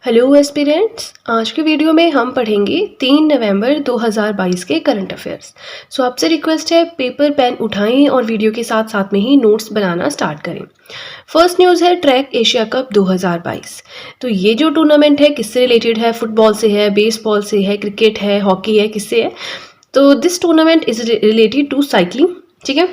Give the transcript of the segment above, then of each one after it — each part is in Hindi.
हेलो एस्पिरेंट्स, आज के वीडियो में हम पढ़ेंगे 3 नवंबर 2022 के करंट अफेयर्स। सो आपसे रिक्वेस्ट है पेपर पेन उठाएं और वीडियो के साथ साथ में ही नोट्स बनाना स्टार्ट करें। फर्स्ट न्यूज़ है ट्रैक एशिया कप 2022। तो ये जो टूर्नामेंट है किससे रिलेटेड है? फुटबॉल से है, बेसबॉल से है, क्रिकेट है, हॉकी है, किससे है? तो this tournament is related to cycling. ठीक है,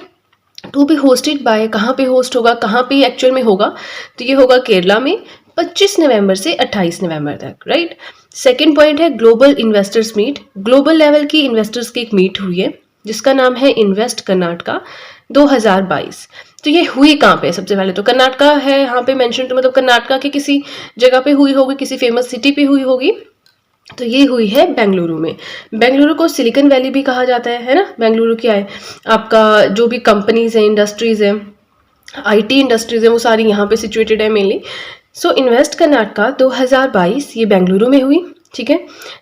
टू बी होस्टेड बाय, कहाँ पे होस्ट होगा, कहाँ पे एक्चुअल में होगा? तो ये होगा केरला में 25 नवंबर से 28 नवंबर तक, राइट। सेकेंड पॉइंट है global investors meet. Global level की इन्वेस्टर्स की एक मीट हुई है जिसका नाम है इन्वेस्ट कर्नाटका 2022। तो ये हुई कहाँ पे? सबसे पहले तो कर्नाटका है यहाँ पे मेंशन, तो मतलब कर्नाटका के किसी जगह पे हुई होगी, किसी फेमस सिटी पे हुई होगी। तो ये हुई है बेंगलुरु में। बेंगलुरु को सिलिकॉन वैली भी कहा जाता है ना। बेंगलुरु क्या है, आपका जो भी कंपनीज हैं, इंडस्ट्रीज हैं, आईटी इंडस्ट्रीज हैं, वो सारी यहाँ पे सिचुएटेड है मेनली। सो इन्वेस्ट कर्नाटका 2022 ये बेंगलुरु में हुई। ठीक है,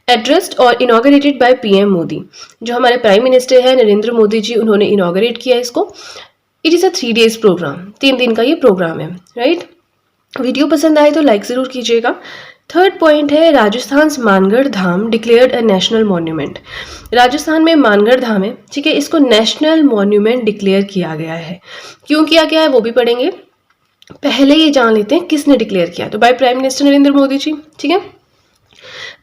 एड्रेस्ड और इनॉग्रेटेड बाय पीएम मोदी। जो हमारे प्राइम मिनिस्टर है नरेंद्र मोदी जी, उन्होंने इनॉग्रेट किया इसको। It is a 3 days programme, 3 दिन का ये प्रोग्राम है, राइट। वीडियो पसंद आए तो लाइक ज़रूर कीजिएगा। थर्ड पॉइंट है Rajasthan Mangarh Dham declared a national monument. Rajasthan में मानगढ़ धाम है, ठीक है, इसको नेशनल मॉन्यूमेंट डिक्लेयर किया गया है। क्यों किया गया है वो भी पढ़ेंगे। पहले ये जान लेते हैं किसने डिक्लेयर किया। तो by prime minister Narendra Modi ji. ठीक है,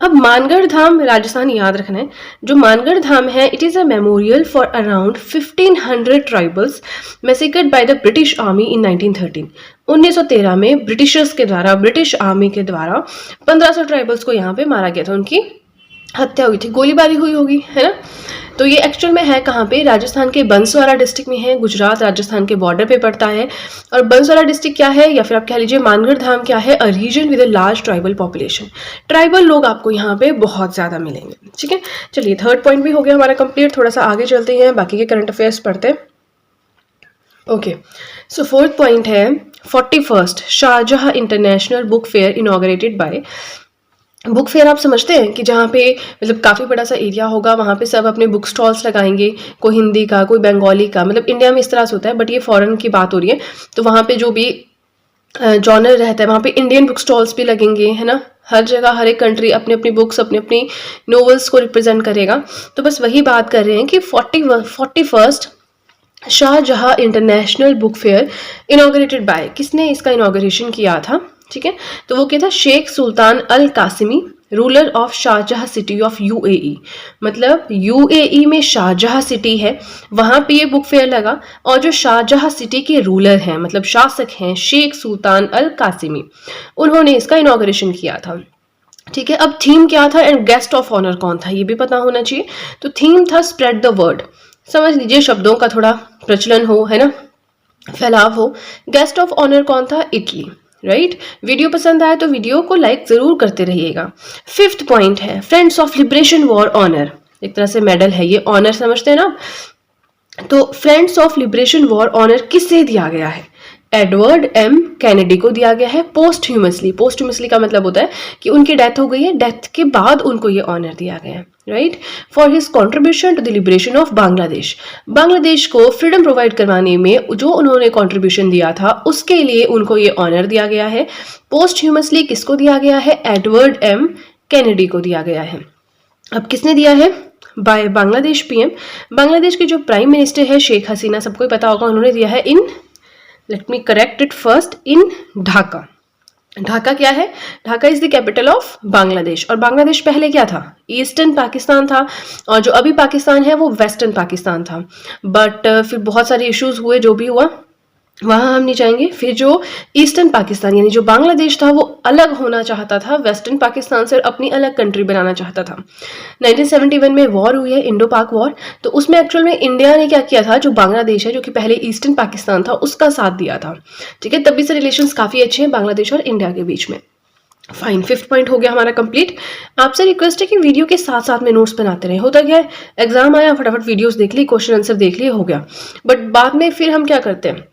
अब मानगढ़ धाम राजस्थान याद रखना है। जो मानगढ़ धाम है it is a memorial for around 1500 tribals massacred by the British army इन 1913। 1913 में ब्रिटिशर्स के द्वारा, ब्रिटिश आर्मी के द्वारा 1500 ट्राइबल्स को यहाँ पे मारा गया था, उनकी हत्या हुई थी, गोलीबारी हुई होगी, है ना। तो ये एक्चुअल में है कहाँ पे? राजस्थान के बंसवाड़ा डिस्ट्रिक्ट में है। गुजरात राजस्थान के बॉर्डर पे पड़ता है। और बंसवाड़ा डिस्ट्रिक्ट क्या है, या फिर आप कह लीजिए मानगढ़ धाम क्या है? A region with a large tribal population. Tribal लोग आपको यहाँ पे बहुत ज़्यादा मिलेंगे। ठीक है, चलिए थर्ड पॉइंट भी हो गया हमारा कंप्लीट। थोड़ा सा आगे चलते हैं, बाकी के करंट अफेयर्स पढ़ते हैं। ओके, सो फोर्थ पॉइंट है 41st Shahjahan international book fair inaugurated by. Book fair आप समझते हैं कि जहाँ पे मतलब काफ़ी बड़ा सा एरिया होगा, वहाँ पे सब अपने बुक स्टॉल्स लगाएंगे, कोई हिंदी का, कोई बंगाली का, मतलब इंडिया में इस तरह से होता है, बट ये फॉरेन की बात हो रही है। तो वहाँ पे जो भी जॉनर रहता है वहाँ पे इंडियन बुक स्टॉल्स भी लगेंगे, है ना। हर जगह हर एक कंट्री अपनी अपनी बुक्स, अपनी अपनी नॉवेल्स को रिप्रेजेंट करेगा। तो बस वही बात कर रहे हैं कि 41st Shahjahan international book fair inaugurated by, किसने इसका इनॉग्रेशन किया था? ठीक है, तो वो क्या था? Sheikh Sultan Al Qasimi, ruler of शाहजहां सिटी ऑफ यूएई। मतलब यूएई में शाहजहां सिटी है, वहां पे ये बुक फेयर लगा। और जो शाहजहां सिटी के रूलर हैं, मतलब शासक हैं, शेख सुल्तान अल कासिमी, उन्होंने इसका इनॉग्रेशन किया था। ठीक है, अब थीम क्या था एंड गेस्ट ऑफ ऑनर कौन था ये भी पता होना चाहिए। तो थीम था स्प्रेड द वर्ड। समझ लीजिए, शब्दों का थोड़ा प्रचलन हो, है ना, फैलाव हो। गेस्ट ऑफ ऑनर कौन था? Italy, right. वीडियो पसंद आए तो वीडियो को लाइक जरूर करते रहिएगा। फिफ्थ पॉइंट है friends of liberation war honour. एक तरह से मेडल है ये, ऑनर समझते हैं ना। तो friends of liberation war honour किससे दिया गया है? एडवर्ड एम कैनेडी को दिया गया है पोस्टह्यूमसली। पोस्टह्यूमसली का मतलब होता है कि उनकी डेथ हो गई है, डेथ के बाद उनको ये ऑनर दिया गया है, right. For his contribution to the liberation of Bangladesh. Bangladesh को फ्रीडम प्रोवाइड करवाने में जो उन्होंने कॉन्ट्रीब्यूशन दिया था उसके लिए उनको ये ऑनर दिया गया है। पोस्टह्यूमसली किसको दिया गया है? एडवर्ड एम कैनेडी को दिया गया है। अब किसने दिया है? Bye Bangladesh PM. बांग्लादेश के जो प्राइम मिनिस्टर है शेख हसीना, सबको पता होगा, उन्होंने दिया है in, let me correct it first, in Dhaka. Dhaka क्या है? Dhaka is the capital of Bangladesh. और बांग्लादेश पहले क्या था? ईस्टर्न पाकिस्तान था, और जो अभी पाकिस्तान है वो वेस्टर्न पाकिस्तान था। बट फिर बहुत सारे इश्यूज हुए, जो भी हुआ वहाँ हम नहीं जाएंगे। फिर जो ईस्टर्न पाकिस्तान यानी जो बांग्लादेश था वो अलग होना चाहता था वेस्टर्न पाकिस्तान से, और अपनी अलग कंट्री बनाना चाहता था। 1971 में वॉर हुई है, इंडो पाक वॉर। तो उसमें एक्चुअल में इंडिया ने क्या किया था, जो बांग्लादेश है जो कि पहले ईस्टर्न पाकिस्तान था उसका साथ दिया था। ठीक है, तभी से रिलेशंस काफ़ी अच्छे हैं बांग्लादेश और इंडिया के बीच में। फाइन, फिफ्थ पॉइंट हो गया हमारा कंप्लीट। आपसे रिक्वेस्ट है कि वीडियो के साथ साथ में नोट्स बनाते रहे। होता क्या है, एग्जाम आया, फटाफट वीडियोस देख ली, क्वेश्चन आंसर देख लिए, हो गया। बट बाद में फिर हम क्या करते हैं,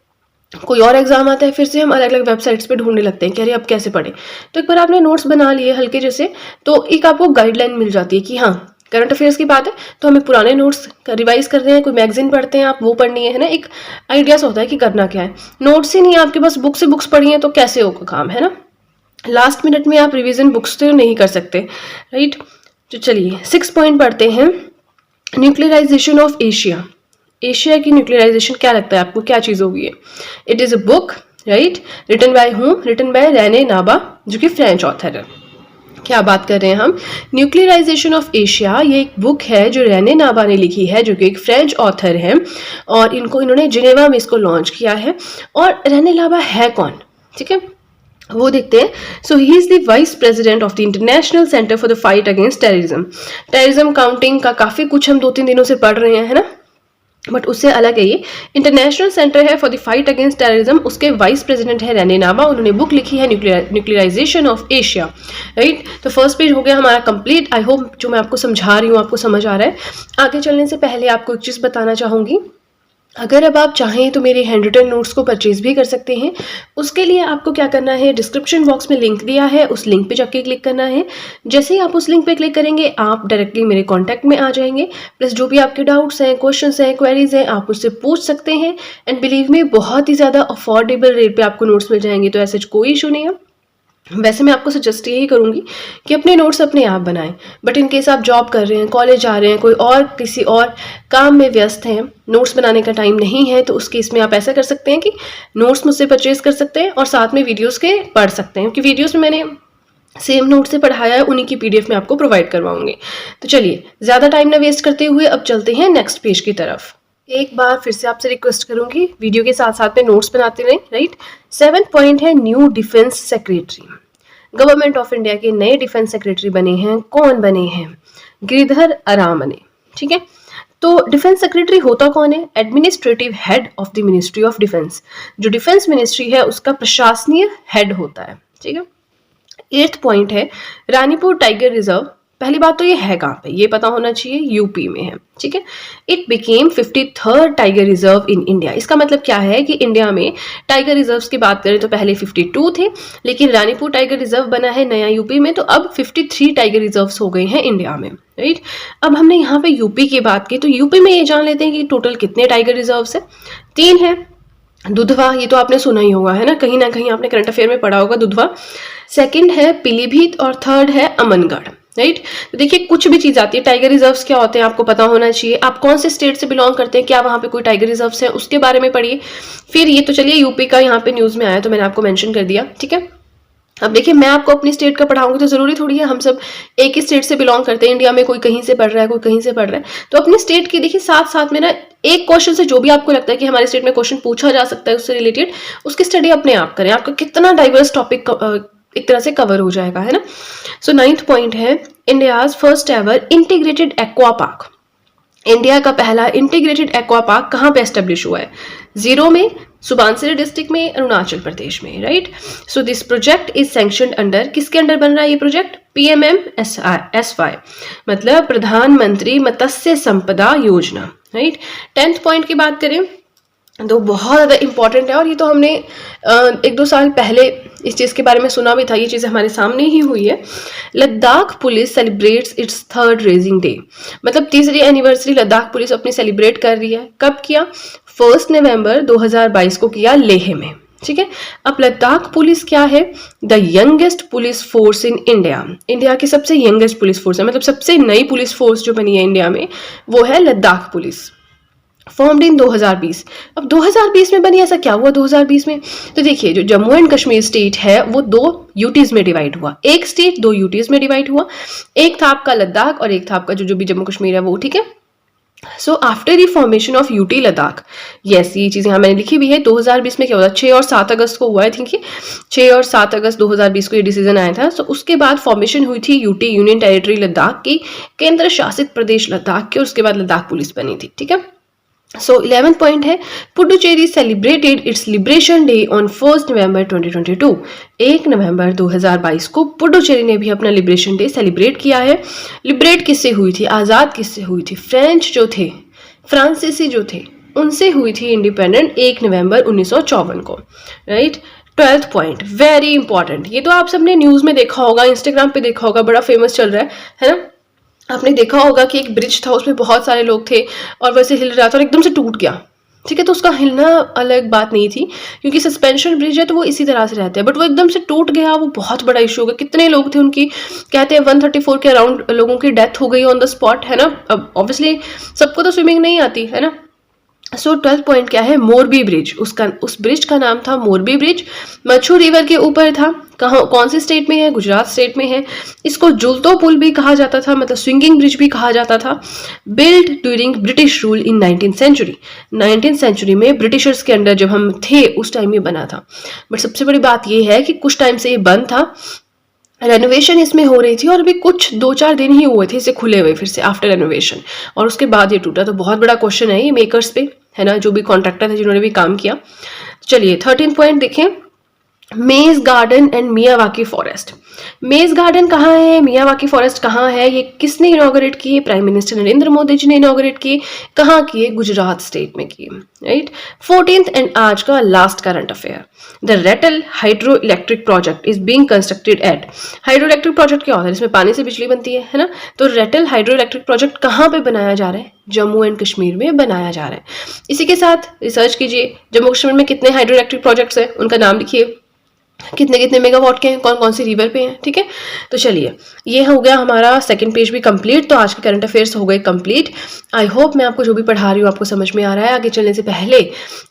कोई और एग्जाम आता है, फिर से हम अलग अलग वेबसाइट्स पे ढूंढने लगते हैं कि अरे अब कैसे पढ़े। तो एक बार आपने नोट्स बना लिए हल्के जैसे, तो एक आपको गाइडलाइन मिल जाती है कि हाँ करंट अफेयर्स की बात है तो हमें पुराने नोट्स रिवाइज कर रहे हैं, कोई मैगजीन पढ़ते हैं आप, वो पढ़नी है ना। एक आइडिया होता है कि करना क्या है। नोट्स ही नहीं है आपके पास, बुक से बुक्स पढ़ी हैं तो कैसे होगा काम, है ना। लास्ट मिनट में आप रिवीजन बुक्स तो नहीं कर सकते, राइट। तो चलिए 6 पॉइंट पढ़ते हैं। Nuclearization of Asia. एशिया की न्यूक्लियराइजेशन क्या लगता है आपको, क्या चीज़ होगी ये? It is a book, right, written by whom? Written by Rene Naba, जो कि फ्रेंच ऑथर है। क्या बात कर रहे हैं हम? न्यूक्लियराइजेशन ऑफ एशिया, ये एक बुक है जो रेने नाबा ने लिखी है, जो कि एक फ्रेंच ऑथर है, और इन्होंने जिनेवा में इसको लॉन्च किया है। और रेने नाबा है कौन, ठीक है, वो देखते हैं। So he is the vice president of the international center for the fight against terrorism. Terrorism counting का काफ़ी कुछ हम 2-3 दिनों से पढ़ रहे हैं, है ना, बट उससे अलग है ये। इंटरनेशनल सेंटर है for the fight against terrorism, उसके वाइस प्रेसिडेंट है रेने नाबा। उन्होंने बुक लिखी है न्यूक्लियराइजेशन ऑफ एशिया, राइट। तो फर्स्ट पेज हो गया हमारा कंप्लीट। आई होप जो मैं आपको समझा रही हूँ आपको समझ आ रहा है। आगे चलने से पहले आपको एक चीज़ बताना चाहूँगी, अगर अब आप चाहें तो मेरे हैंड रिटन नोट्स को परचेज भी कर सकते हैं। उसके लिए आपको क्या करना है, डिस्क्रिप्शन बॉक्स में लिंक दिया है, उस लिंक पे जाके क्लिक करना है। जैसे ही आप उस लिंक पे क्लिक करेंगे आप डायरेक्टली मेरे कांटेक्ट में आ जाएंगे। प्लस जो भी आपके डाउट्स हैं, क्वेश्चंस हैं, क्वेरीज हैं, आप उससे पूछ सकते हैं। एंड बिलीव मी, बहुत ही ज़्यादा अफोर्डेबल रेट पर आपको नोट्स मिल जाएंगे, तो ऐसे कोई इशू नहीं है। वैसे मैं आपको सजेस्ट यही करूँगी कि अपने नोट्स अपने आप बनाएं, बट इन केस आप जॉब कर रहे हैं, कॉलेज जा रहे हैं, कोई और किसी और काम में व्यस्त हैं, नोट्स बनाने का टाइम नहीं है, तो उस केस में आप ऐसा कर सकते हैं कि नोट्स मुझसे परचेज कर सकते हैं और साथ में वीडियोस के पढ़ सकते हैं, क्योंकि वीडियोस में मैंने सेम नोट से पढ़ाया है, उन्हीं की PDF में आपको प्रोवाइड करवाऊंगी। तो चलिए ज़्यादा टाइम ना वेस्ट करते हुए अब चलते हैं नेक्स्ट पेज की तरफ। एक बार फिर से आपसे रिक्वेस्ट करूंगी, वीडियो के साथ साथ में नोट्स बनाते रहें, राइट। 7th पॉइंट है new defence secretary. Government of India के नए डिफेंस सेक्रेटरी बने हैं। कौन बने हैं? गिरिधर अरामने, ठीक है। तो डिफेंस सेक्रेटरी होता कौन है? Administrative head of the ministry of defence. जो डिफेंस मिनिस्ट्री है उसका प्रशासनीय हेड होता है, ठीक है। 8th पॉइंट है रानीपुर टाइगर रिजर्व। पहली बात तो ये है कहाँ पे, ये पता होना चाहिए, यूपी में है, ठीक है। It became 53rd tiger reserve in India. इसका मतलब क्या है कि इंडिया में टाइगर रिजर्व्स की बात करें तो पहले 52 थे, लेकिन रानीपुर टाइगर रिजर्व बना है नया यूपी में, तो अब 53 टाइगर रिजर्व्स हो गए हैं इंडिया में, राइट। अब हमने यहाँ पे यूपी की बात की, तो यूपी में ये जान लेते हैं कि टोटल कितने टाइगर रिजर्व्स है। 3 है। दुधवा, ये तो आपने सुना ही होगा, है ना कहीं आपने करंट अफेयर में पढ़ा होगा दुधवा। सेकंड है पीलीभीत और थर्ड है अमनगढ़, राइट। तो देखिए कुछ भी चीज आती है, टाइगर रिजर्व्स क्या होते हैं आपको पता होना चाहिए। आप कौन से स्टेट से बिलोंग करते हैं, क्या वहां पे कोई टाइगर रिजर्व्स है, उसके बारे में पढ़िए। फिर ये तो चलिए यूपी का यहाँ पे न्यूज में आया तो मैंने आपको मेंशन कर दिया, ठीक है। अब देखिए मैं आपको अपनी स्टेट का पढ़ाऊंगी तो जरूरी थोड़ी है हम सब एक ही स्टेट से बिलोंग करते हैं। इंडिया में कोई कहीं से पढ़ रहा है, कोई कहीं से पढ़ रहा है, तो अपनी स्टेट की देखिए साथ साथ में ना एक क्वेश्चन से जो भी आपको लगता है कि हमारे स्टेट में क्वेश्चन पूछा जा सकता है उससे रिलेटेड, उसकी स्टडी अपने आप करें। आपका कितना डाइवर्स टॉपिक एक तरह से कवर हो जाएगा, है ना। सो 9th पॉइंट है India's first ever integrated aqua park. India का पहला इंटीग्रेटेड एक्वा पार्क कहाँ पे एस्टेब्लिश हुआ है? जीरो में, सुबानसिरी डिस्ट्रिक्ट में, अरुणाचल प्रदेश में, right. So this project is sanctioned under, किसके अंडर बन रहा है ये प्रोजेक्ट? PMMSY, मतलब प्रधानमंत्री मत्स्य संपदा योजना, राइट। 10th पॉइंट की बात करें तो बहुत ज़्यादा इंपॉर्टेंट है, और ये तो हमने 1-2 साल पहले इस चीज़ के बारे में सुना भी था, ये चीज़ हमारे सामने ही हुई है। Ladakh police celebrates it's 3rd raising day, मतलब 3री एनिवर्सरी लद्दाख पुलिस अपनी सेलिब्रेट कर रही है। कब किया? 1 नवंबर 2022 को किया लेह में, ठीक है। अब लद्दाख पुलिस क्या है? The youngest police force in India. India की सबसे यंगेस्ट पुलिस फोर्स है, मतलब सबसे नई पुलिस फोर्स जो बनी है इंडिया में वो है लद्दाख पुलिस। Formed in 2020। अब 2020 में बनी, ऐसा क्या हुआ 2020 में? तो देखिए जो जम्मू एंड कश्मीर स्टेट है वो 2 यूटीज में डिवाइड हुआ, एक स्टेट 2 यूटीज में डिवाइड हुआ। एक था आपका लद्दाख और एक था आपका जो भी जम्मू कश्मीर है वो, ठीक है। So after the formation of UT Ladakh, yes ये चीज़ यहाँ मैंने लिखी भी है। 2020 में क्या हुआ? 6 और 7 अगस्त को हुआ, आई थिंक 6 और 7 अगस्त 2020 को ये डिसीजन आया था। सो उसके बाद फॉर्मेशन हुई थी यूटी, यूनियन टेरिटरी लद्दाख की, केंद्र शासित प्रदेश लद्दाख की, और उसके बाद लद्दाख पुलिस बनी थी, ठीक है। सो 11th पॉइंट है Puducherry celebrated it's liberation day on 1 नवंबर 2022। 1 नवंबर 2022 को पुडुचेरी ने भी अपना लिबरेशन डे सेलिब्रेट किया है। लिबरेट किससे हुई थी, आज़ाद किससे हुई थी? फ्रेंच जो थे, फ्रांसीसी जो थे, उनसे हुई थी इंडिपेंडेंट 1 नवंबर 1954 को, right. 12th point very important, ये तो आप सबने न्यूज़ में देखा होगा, इंस्टाग्राम पे देखा होगा, बड़ा फेमस चल रहा है ना। आपने देखा होगा कि एक ब्रिज था, उसमें बहुत सारे लोग थे और वैसे हिल रहा था और एकदम से टूट गया, ठीक है, तो उसका हिलना अलग बात नहीं थी, क्योंकि सस्पेंशन ब्रिज है तो वो इसी तरह से रहता है, बट वो एकदम से टूट गया, वो बहुत बड़ा इशू हो गया। कितने लोग थे उनकी, कहते हैं 134 के अराउंड लोगों की डेथ हो गई ऑन द स्पॉट, है ना। अब ऑब्वियसली सबको तो स्विमिंग नहीं आती, है ना। सो 12th पॉइंट क्या है, मोरबी ब्रिज, उस ब्रिज का नाम था मोरबी ब्रिज, मच्छू रिवर के ऊपर था। कहाँ, कौन सी स्टेट में है, गुजरात स्टेट में है। इसको जुलतो पुल भी कहा जाता था, मतलब स्विंगिंग ब्रिज भी कहा जाता था। Build during British rule in 19th century, 19th century में ब्रिटिशर्स के अंडर जब हम थे उस टाइम ये बना था। बट सबसे बड़ी बात ये है कि कुछ टाइम से ये बंद था, रेनोवेशन इसमें हो रही थी, और अभी कुछ 2-4 दिन ही हुए थे इसे खुले हुए फिर से आफ्टर रेनोवेशन, और उसके बाद ये टूटा। तो बहुत बड़ा क्वेश्चन है ये मेकर्स पे, है ना, जो भी कॉन्ट्रैक्टर है जिन्होंने भी काम किया। चलिए 13 पॉइंट देखें, मेज गार्डन एंड मियावाकी फॉरेस्ट। मेज गार्डन कहाँ है, मियावाकी फॉरेस्ट कहाँ है, ये किसने इनॉग्रेट किए, प्राइम मिनिस्टर नरेंद्र मोदी जी ने इनॉग्रेट किए। कहाँ किए, गुजरात स्टेट में किए, राइट। 14th एंड आज का last current affair, the Ratle hydro electric project is being constructed at. Hydro electric project क्या होता है, इसमें पानी से बिजली बनती है ना। तो रेटल हाइड्रो इलेक्ट्रिक प्रोजेक्ट कहाँ पे बनाया जा रहा है, जम्मू एंड कश्मीर में बनाया जा रहा है। इसी के साथ रिसर्च कीजिए, जम्मू कश्मीर में कितने हाइड्रो इलेक्ट्रिक प्रोजेक्ट्स हैं, उनका नाम लिखिए, कितने कितने मेगावाट के हैं, कौन कौन सी रिवर पे हैं, ठीक है। तो चलिए, ये हो गया हमारा सेकंड पेज भी कंप्लीट। तो आज के करंट अफेयर्स हो गए कंप्लीट। आई होप मैं आपको जो भी पढ़ा रही हूँ आपको समझ में आ रहा है। आगे चलने से पहले,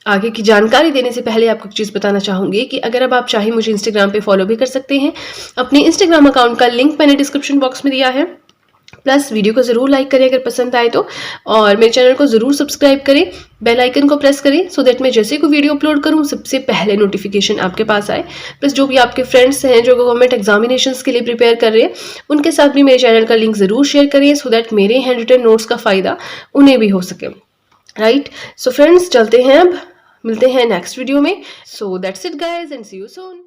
आगे की जानकारी देने से पहले आपको एक चीज़ बताना चाहूँगी कि अगर अब आप चाहें मुझे इंस्टाग्राम पे फॉलो भी कर सकते हैं। अपने इंस्टाग्राम अकाउंट का लिंक मैंने डिस्क्रिप्शन बॉक्स में दिया है। प्लस वीडियो को ज़रूर लाइक करें अगर पसंद आए तो, और मेरे चैनल को ज़रूर सब्सक्राइब करें, बेल आइकन को प्रेस करें, सो दैट मैं जैसे कोई वीडियो अपलोड करूं सबसे पहले नोटिफिकेशन आपके पास आए। प्लस जो भी आपके फ्रेंड्स हैं जो गवर्नमेंट एग्जामिनेशंस के लिए प्रिपेयर कर रहे हैं, उनके साथ भी मेरे चैनल का लिंक ज़रूर शेयर करिए, सो दैट मेरे हैंड रिटन नोट्स का फ़ायदा उन्हें भी हो सके, राइट। सो फ्रेंड्स, चलते हैं, अब मिलते हैं नेक्स्ट वीडियो में। So that's it guys, and see you soon.